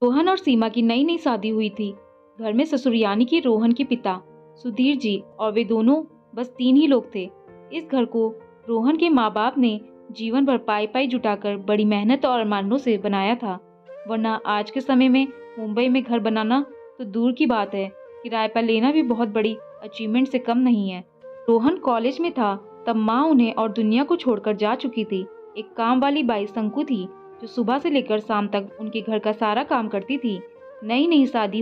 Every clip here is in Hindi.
रोहन और सीमा की नई नई शादी हुई थी। घर में ससुर यानी कि रोहन के पिता सुधीर जी और वे दोनों बस 3 ही लोग थे। इस घर को रोहन के माँ बाप ने जीवन भर पाई पाई जुटाकर बड़ी मेहनत और अरमानों से बनाया था। वरना आज के समय में मुंबई में घर बनाना तो दूर की बात है, किराए पर लेना भी बहुत बड़ी अचीवमेंट से कम नहीं है। रोहन कॉलेज में था तब माँ उन्हें और दुनिया को छोड़कर जा चुकी थी। एक काम वाली बाई शंकु थी जो सुबह से लेकर शाम तक उनके घर का सारा काम करती थी। नई नई शादी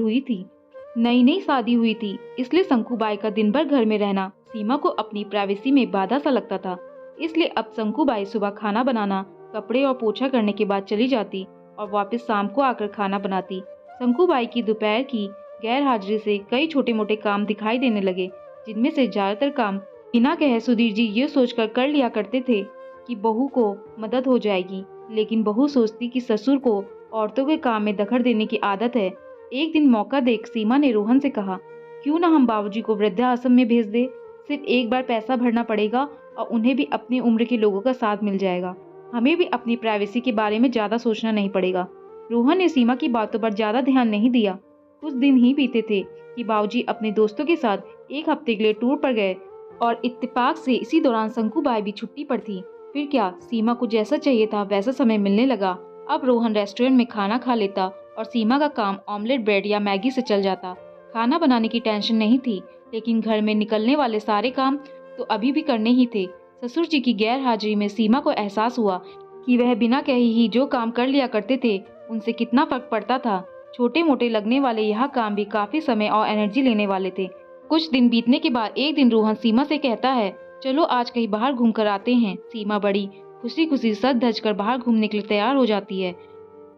हुई थी इसलिए शंकु बाई का दिन भर घर में रहना सीमा को अपनी प्राइवेसी में बाधा सा लगता था। इसलिए अब शंकु बाई सुबह खाना बनाना, कपड़े और पोछा करने के बाद चली जाती और वापस शाम को आकर खाना बनाती। शंकु बाई की दोपहर की गैर हाजिरी से कई छोटे मोटे काम दिखाई देने लगे, जिनमें से ज्यादातर काम बिना कहे सुधीर जी ये सोचकर कर लिया करते थे कि बहू को मदद हो जाएगी, लेकिन बहू सोचती कि ससुर को औरतों के काम में दखल देने की आदत है। एक दिन मौका देख सीमा ने रोहन से कहा, क्यों ना हम बाबूजी को वृद्धाश्रम में भेज दे। सिर्फ एक बार पैसा भरना पड़ेगा और उन्हें भी अपनी उम्र के लोगों का साथ मिल जाएगा। हमें भी अपनी प्राइवेसी के बारे में ज्यादा सोचना नहीं पड़ेगा। रोहन ने सीमा की बातों पर ज्यादा ध्यान नहीं दिया। कुछ दिन ही बीते थे कि बाबूजी अपने दोस्तों के साथ एक हफ्ते के लिए टूर पर गए और इत्तेफाक से इसी दौरान शंकु बाई भी छुट्टी पर थी। फिर क्या, सीमा को जैसा चाहिए था वैसा समय मिलने लगा। अब रोहन रेस्टोरेंट में खाना खा लेता और सीमा का काम ऑमलेट ब्रेड या मैगी से चल जाता। खाना बनाने की टेंशन नहीं थी, लेकिन घर में निकलने वाले सारे काम तो अभी भी करने ही थे। ससुर जी की गैर हाजिरी में सीमा को एहसास हुआ कि वह बिना कहे ही जो काम कर लिया करते थे उनसे कितना फर्क पड़ता था। छोटे मोटे लगने वाले यह काम भी काफी समय और एनर्जी लेने वाले थे। कुछ दिन बीतने के बाद एक दिन रोहन सीमा से कहता है, चलो आज कहीं बाहर घूम कर आते हैं। सीमा बड़ी खुशी खुशी सज धज कर बाहर घूमने के लिए तैयार हो जाती है।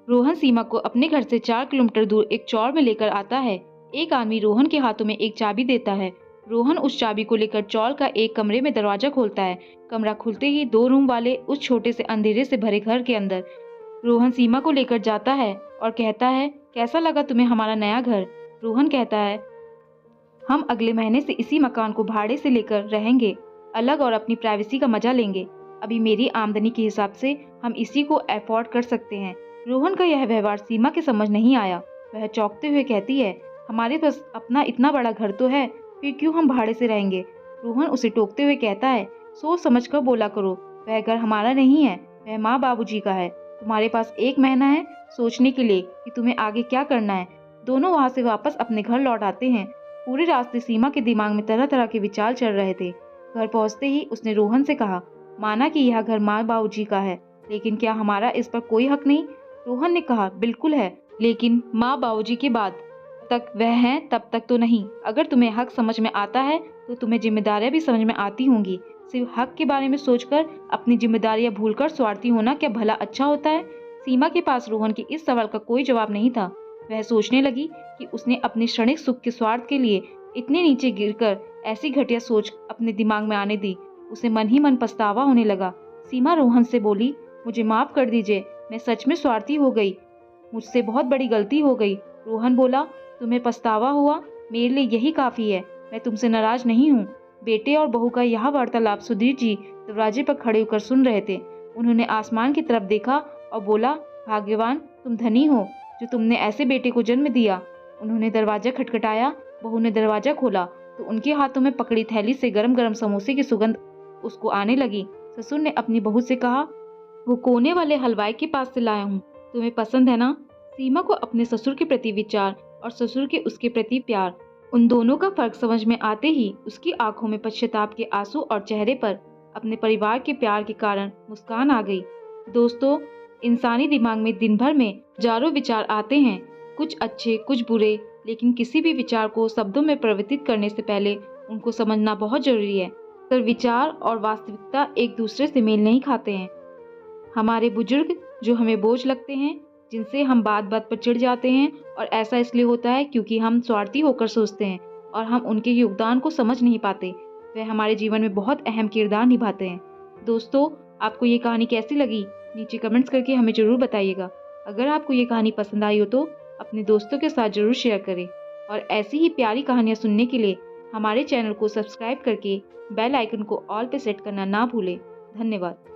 रोहन सीमा को अपने घर से 4 किलोमीटर दूर एक चौड़ में लेकर आता है। एक आदमी रोहन के हाथों में एक चाबी देता है। रोहन उस चाबी को लेकर चौड़ का एक कमरे में दरवाजा खोलता है। कमरा खुलते ही 2 रूम वाले उस छोटे से अंधेरे से भरे घर के अंदर रोहन सीमा को लेकर जाता है और कहता है, कैसा लगा तुम्हें हमारा नया घर। रोहन कहता है, हम अगले महीने से इसी मकान को भाड़े से लेकर रहेंगे अलग और अपनी प्राइवेसी का मजा लेंगे। अभी मेरी आमदनी के हिसाब से हम इसी को अफोर्ड कर सकते हैं। रोहन का यह व्यवहार सीमा के समझ नहीं आया। वह चौंकते हुए कहती है, हमारे पास अपना इतना बड़ा घर तो है, फिर क्यों हम भाड़े से रहेंगे। रोहन उसे टोकते हुए कहता है, सोच समझ कर बोला करो, वह घर हमारा नहीं है, वह माँ बाबूजी का है। तुम्हारे पास 1 महीना है सोचने के लिए कि तुम्हें आगे क्या करना है। दोनों वहाँ से वापस अपने घर लौट आते हैं। पूरे रास्ते सीमा के दिमाग में तरह तरह के विचार चल रहे थे। घर पहुँचते ही उसने रोहन से कहा, माना कि यह घर माँ बाबूजी का है, लेकिन क्या हमारा इस पर कोई हक नहीं। रोहन ने कहा, बिल्कुल है, लेकिन माँ बाबूजी के बाद तक वह हैं तब तक तो नहीं। अगर तुम्हें हक समझ में आता है तो तुम्हें जिम्मेदारियां भी समझ में आती होंगी। सिर्फ हक के बारे में सोचकर अपनी जिम्मेदारियां भूलकर स्वार्थी होना क्या भला अच्छा होता है। सीमा के पास रोहन के इस सवाल का कोई जवाब नहीं था। वह सोचने लगी कि उसने अपने क्षणिक सुख के स्वार्थ के लिए इतने नीचे गिरकर ऐसी घटिया सोच अपने दिमाग में आने दी। उसे मन ही मन पछतावा होने लगा। सीमा रोहन से बोली, मुझे माफ कर दीजिए, मैं सच में स्वार्थी हो गई, मुझसे बहुत बड़ी गलती हो गई। रोहन बोला, तुम्हें पछतावा हुआ, मेरे लिए यही काफी है, मैं तुमसे नाराज नहीं हूँ। बेटे और बहू का यह वार्तालाप सुधीर जी दरवाजे पर खड़े होकर सुन रहे थे। उन्होंने आसमान की तरफ देखा और बोला, भाग्यवान तुम धनी हो जो तुमने ऐसे बेटे को जन्म दिया। उन्होंने दरवाजा खटखटाया। बहू ने दरवाजा खोला तो उनके हाथों में पकड़ी थैली से गरम गरम समोसे की सुगंध उसको आने लगी। ससुर ने अपनी बहू से कहा, वो कोने वाले हलवाई के पास से लाया हूँ, तुम्हें पसंद है ना। सीमा को अपने ससुर के प्रति विचार और ससुर के उसके प्रति प्यार, उन दोनों का फर्क समझ में आते ही उसकी आंखों में पश्चाताप के आंसू और चेहरे पर अपने परिवार के प्यार के कारण मुस्कान आ गई। दोस्तों, इंसानी दिमाग में दिन भर में हजारों विचार आते हैं, कुछ अच्छे कुछ बुरे, लेकिन किसी भी विचार को शब्दों में परिवर्तित करने से पहले उनको समझना बहुत जरूरी है। तो विचार और वास्तविकता एक दूसरे से मेल नहीं खाते हैं। हमारे बुजुर्ग जो हमें बोझ लगते हैं, जिनसे हम बात बात पर चिढ़ जाते हैं, और ऐसा इसलिए होता है क्योंकि हम स्वार्थी होकर सोचते हैं और हम उनके योगदान को समझ नहीं पाते। वह हमारे जीवन में बहुत अहम किरदार निभाते हैं। दोस्तों, आपको ये कहानी कैसी लगी नीचे कमेंट्स करके हमें जरूर बताइएगा। अगर आपको ये कहानी पसंद आई हो तो अपने दोस्तों के साथ जरूर शेयर करें और ऐसी ही प्यारी कहानियाँ सुनने के लिए हमारे चैनल को सब्सक्राइब करके बेल आइकन को ऑल पे सेट करना ना भूलें। धन्यवाद।